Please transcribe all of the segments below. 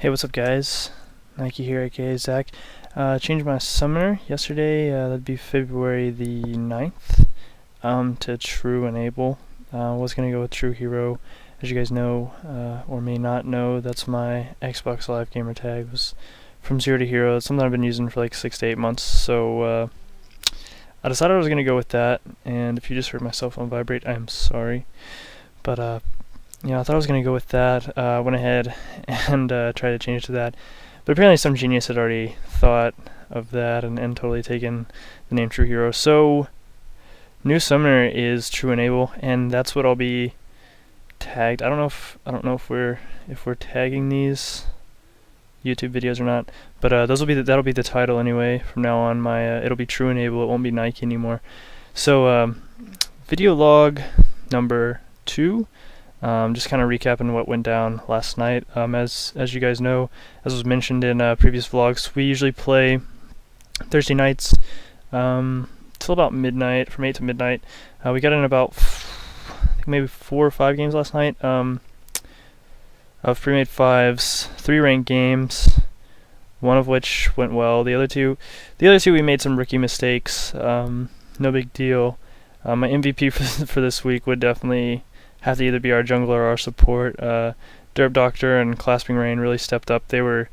Hey, what's up, guys? Nike here, aka Zach. Changed my summoner yesterday, that'd be February the 9th, to TruEnable. Was gonna go with True Hero. As you guys know, or may not know, that's my Xbox Live gamer tag. It was from 0 to Hero. It's something I've been using for like 6 to 8 months, so I decided I was gonna go with that, and if you just heard my cell phone vibrate, I am sorry. But I thought I was going to go with that. Went ahead and tried to change it to that. But apparently some genius had already thought of that and totally taken the name True Hero. So, new summoner is TruEnable, and that's what I'll be tagged. I don't know if we're tagging these YouTube videos or not. But that'll be the title anyway. From now on, it'll be TruEnable. It won't be Nike anymore. So, video log number 2. Just kind of recapping what went down last night. As you guys know, as was mentioned in previous vlogs, we usually play Thursday nights till about midnight, from 8 to midnight. We got in about I think maybe 4 or 5 games last night of pre-made 5s, 3 ranked games, one of which went well. The other two we made some rookie mistakes. No big deal. My MVP for this week would definitely have to either be our jungler or our support. Derp Doctor and Clasping Rain really stepped up. They were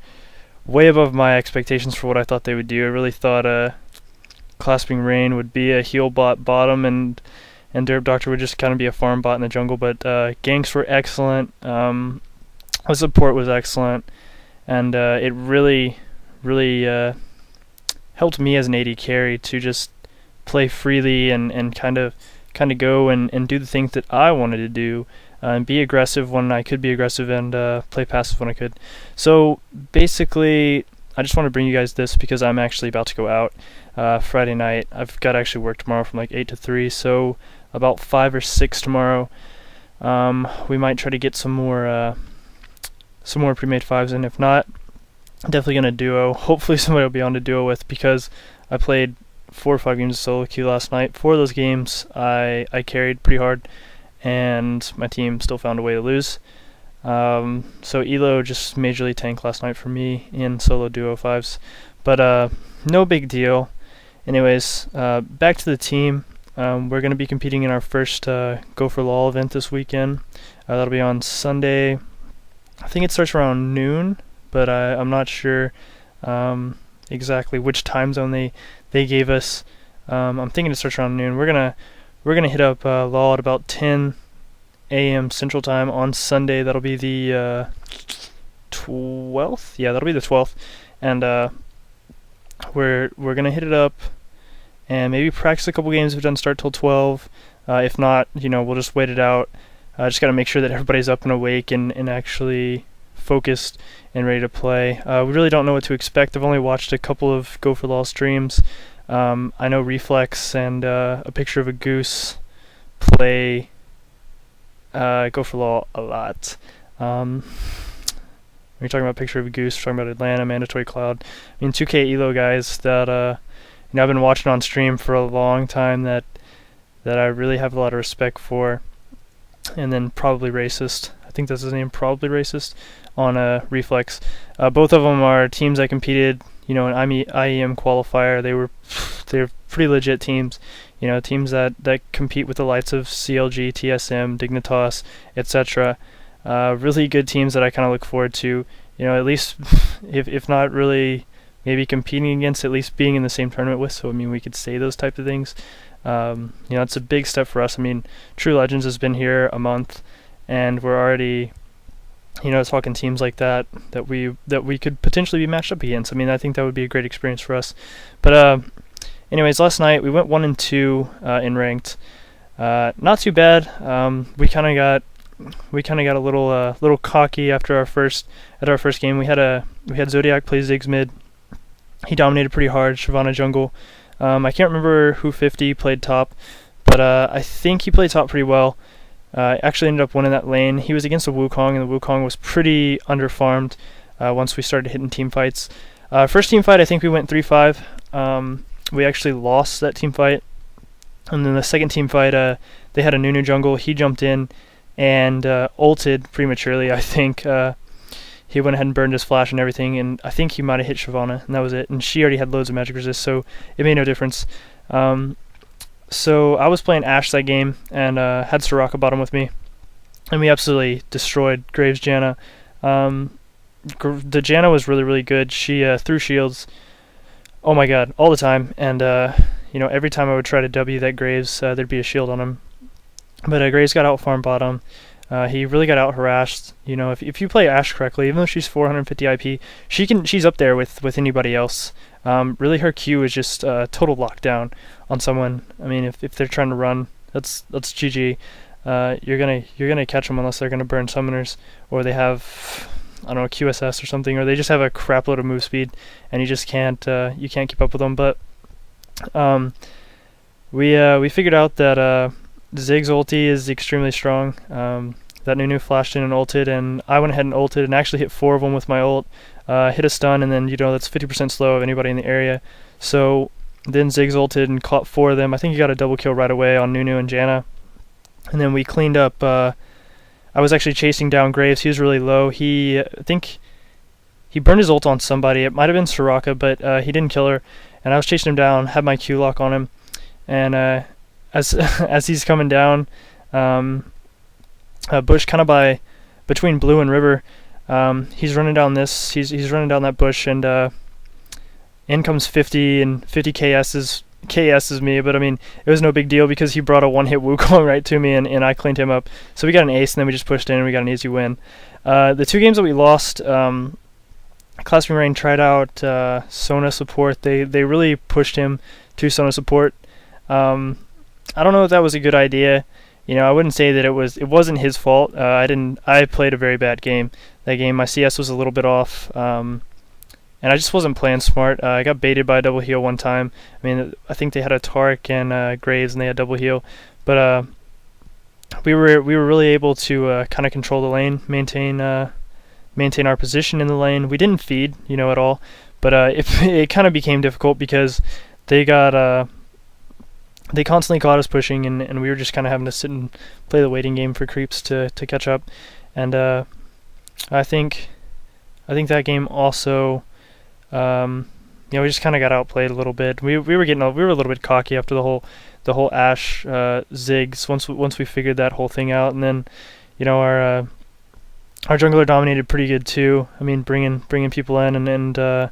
way above my expectations for what I thought they would do. I really thought Clasping Rain would be a heal bot bottom and Derp Doctor would just kind of be a farm bot in the jungle, but ganks were excellent. The support was excellent, and it really helped me as an AD carry to just play freely and kind of go and do the things that I wanted to do, and be aggressive when I could be aggressive, and play passive when I could. So basically, I just want to bring you guys this because I'm actually about to go out Friday night. I've got to actually work tomorrow from like 8 to 3, so about 5 or 6 tomorrow. We might try to get some more pre-made 5s, and if not, definitely gonna duo. Hopefully somebody will be on to duo with, because I played 4 or 5 games of solo queue last night. 4 of those games I carried pretty hard, and my team still found a way to lose. So Elo just majorly tanked last night for me in solo duo 5s, but no big deal. Anyways, back to the team. We're going to be competing in our first Go for LOL event this weekend. That'll be on Sunday. I think it starts around noon, but I'm not sure exactly which time zone they gave us. I'm thinking it starts around noon. We're gonna hit up LOL at about 10 a.m. Central Time on Sunday. That'll be the 12th. Yeah, that'll be the 12th, and we're gonna hit it up and maybe practice a couple games if it doesn't start till 12. If not, we'll just wait it out. Just gotta make sure that everybody's up and awake and actually focused and ready to play. We really don't know what to expect. I've only watched a couple of Go for LOL streams. I know Reflex and a picture of a goose play Go for LOL a lot. When you're talking about a picture of a goose, we're talking about Atlanta, Mandatory Cloud. I mean, 2K Elo guys that I've been watching on stream for a long time that I really have a lot of respect for. And then Probably Racist. I think that's his name, Probably Racist, on Reflex. Both of them are teams I competed, in IEM qualifier. They're pretty legit teams, teams that compete with the likes of CLG, TSM, Dignitas, etc. Really good teams that I kind of look forward to, at least if not really maybe competing against, at least being in the same tournament with. So we could say those type of things. It's a big step for us. TruLegends has been here a month, and we're already talking teams like that we could potentially be matched up against. I think that would be a great experience for us. But anyways, last night we went 1 and 2 in ranked. Not too bad. We kind of got a little cocky after our first game. We had Zodiac play Ziggs mid. He dominated pretty hard. Shyvana jungle. I can't remember who 50 played top, but I think he played top pretty well. Actually ended up winning that lane. He was against a Wukong, and the Wukong was pretty underfarmed once we started hitting team fights. First team fight, I think we went 3-5. We actually lost that team fight. And then the second team fight, they had a Nunu jungle. He jumped in and ulted prematurely, I think. he went ahead and burned his flash and everything, and I think he might have hit Shyvana, and that was it. And she already had loads of magic resist, so it made no difference. So I was playing Ashe that game, and had Soraka bottom with me, and we absolutely destroyed Graves Janna. The Janna was really, really good. She threw shields, oh my god, all the time, and every time I would try to W that Graves, there'd be a shield on him. But Graves got out farm bottom. He really got out harassed. If you play Ashe correctly, even though she's 450 IP, she's up there with anybody else. Really, her Q is just total lockdown on someone. I mean, if they're trying to run, that's GG. You're gonna catch them unless they're gonna burn summoners, or they have, I don't know, QSS or something, or they just have a crap load of move speed, and you just can't keep up with them. But we figured out that Zig's ulti is extremely strong. That Nunu flashed in and ulted, and I went ahead and ulted and actually hit 4 of them with my ult. Hit a stun, and then that's 50% slow of anybody in the area. So then Ziggs ulted and caught 4 of them. I think he got a double kill right away on Nunu and Janna. And then we cleaned up. I was actually chasing down Graves. He was really low. I think he burned his ult on somebody. It might have been Soraka, but he didn't kill her. And I was chasing him down, had my Q lock on him, and as he's coming down, bush kind of between Blue and River. He's running down this. He's running down that bush, and in comes 50, and 50 KS's me. But I mean, it was no big deal because he brought a one-hit Wukong right to me, and I cleaned him up. So we got an ace, and then we just pushed in, and we got an easy win. The 2 games that we lost, Classroom Rain tried out Sona support. They really pushed him to Sona support. I don't know if that was a good idea. I wouldn't say that it wasn't his fault. I played a very bad game that game. My CS was a little bit off, and I just wasn't playing smart. I got baited by a double heal one time. I mean, I think they had a Tark and Graves, and they had double heal, but we were really able to kind of control the lane, maintain our position in the lane. We didn't feed, at all, but it kind of became difficult because they constantly caught us pushing, and we were just kind of having to sit and play the waiting game for creeps to catch up. And I think that game also, we just kind of got outplayed a little bit. We were a little bit cocky after the whole Ashe Ziggs once we figured that whole thing out, and then our jungler dominated pretty good too. I mean, bringing people in, and the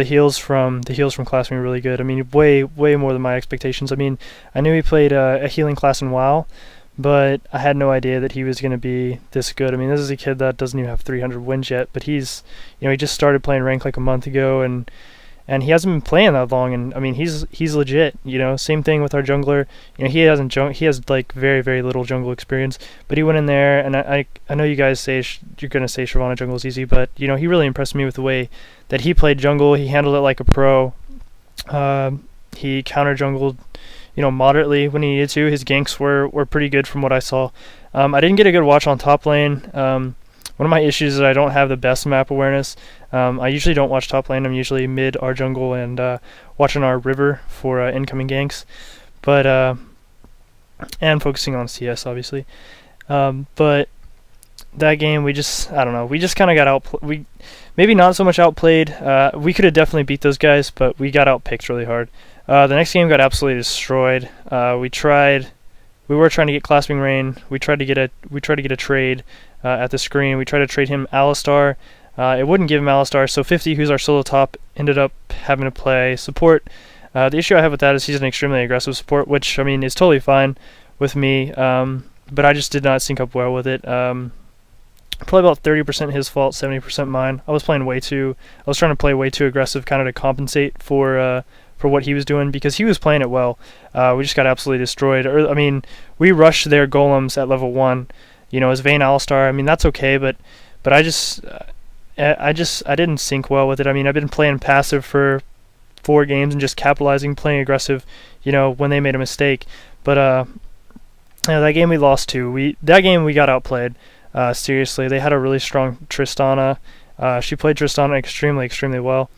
heals from Classroom were really good. I mean, way more than my expectations. I mean, I knew he played a healing class in WoW, but I had no idea that he was going to be this good. I mean, this is a kid that doesn't even have 300 wins yet, but he's he just started playing rank like a month ago, and he hasn't been playing that long. And I mean, he's legit. Same thing with our jungler. He has like very, very little jungle experience, but he went in there, and I know you guys say you're gonna say Shyvana jungle is easy, but he really impressed me with the way that he played jungle. He handled it like a pro. He counter jungled moderately when he needed to. His ganks were pretty good from what I saw. I didn't get a good watch on top lane. One of my issues is I don't have the best map awareness. I usually don't watch top lane. I'm usually mid our jungle and watching our river for incoming ganks, but and focusing on CS obviously. But that game we just kind of got maybe not so much outplayed. We could have definitely beat those guys, but we got outpicked really hard. The next game got absolutely destroyed. We were trying to get Clasping Rain. We tried to get a trade at the screen. We tried to trade him Alistar. It wouldn't give him Alistar, so 50, who's our solo top, ended up having to play support. The issue I have with that is he's an extremely aggressive support, which I mean is totally fine with me, but I just did not sync up well with it. Probably about 30% his fault, 70% mine. I was trying to play way too aggressive, kind of to compensate for what he was doing, because he was playing it well. We just got absolutely destroyed. I mean, we rushed their golems at level 1. As Vayne Alistar, I mean, that's okay, but I didn't sync well with it. I mean, I've been playing passive for 4 games and just capitalizing, playing aggressive, when they made a mistake. But that game we lost to. That game we got outplayed. Seriously, they had a really strong Tristana. She played Tristana extremely, extremely well.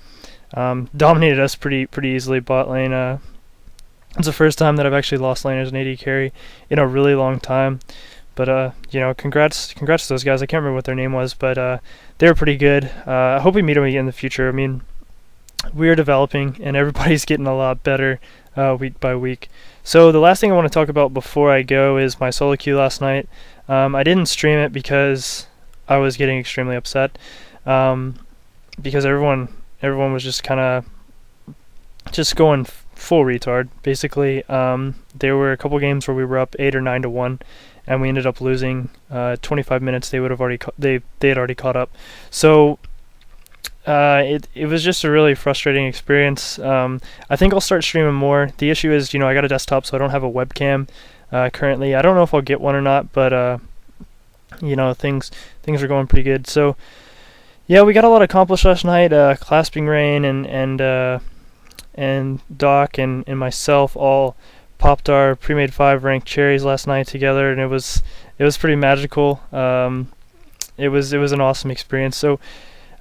Dominated us pretty easily bot lane. It's the first time that I've actually lost lane as an AD carry in a really long time. But you know, congrats to those guys. I can't remember what their name was, but they were pretty good. I hope we meet them again in the future. I mean, we are developing, and everybody's getting a lot better week by week. So the last thing I want to talk about before I go is my solo queue last night. I didn't stream it because I was getting extremely upset, because everyone was just kind of just going full retard. Basically, there were a couple games where we were up 8 or 9 to 1, and we ended up losing. 25 minutes they would have already they had already caught up. So it was just a really frustrating experience. I think I'll start streaming more. The issue is, you know, I got a desktop, so I don't have a webcam currently. I don't know if I'll get one or not, but you know, things are going pretty good. So yeah, we got a lot accomplished last night. Clasping Rain and Doc and myself all popped our pre-made 5 ranked cherries last night together, and it was pretty magical. It was an awesome experience. So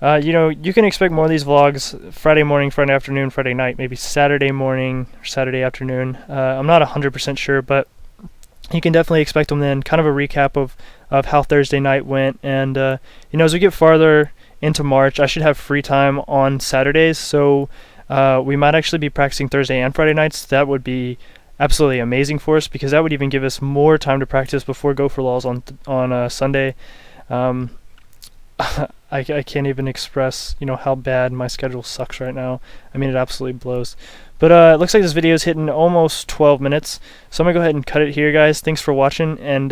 you know, you can expect more of these vlogs Friday morning, Friday afternoon, Friday night, maybe Saturday morning or Saturday afternoon. I'm not 100% sure, but you can definitely expect them then. Kind of a recap of how Thursday night went. And you know, as we get farther into March, I should have free time on Saturdays, so we might actually be practicing Thursday and Friday nights. That would be absolutely amazing for us, because that would even give us more time to practice before Go for Laws on Sunday. I can't even express, you know, how bad my schedule sucks right now. I mean, it absolutely blows. But it looks like this video is hitting almost 12 minutes, so I'm gonna go ahead and cut it here, guys. Thanks for watching, and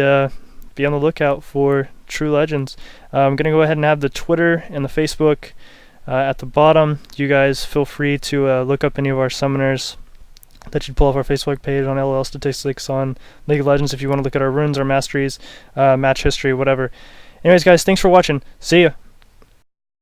be on the lookout for TruLegends. I'm gonna go ahead and have the Twitter and the Facebook at the bottom. You guys feel free to look up any of our summoners that you'd pull off our Facebook page, on LOL Statistics, on League of Legends, if you want to look at our runes, our masteries, match history, whatever. Anyways, guys, thanks for watching. See ya.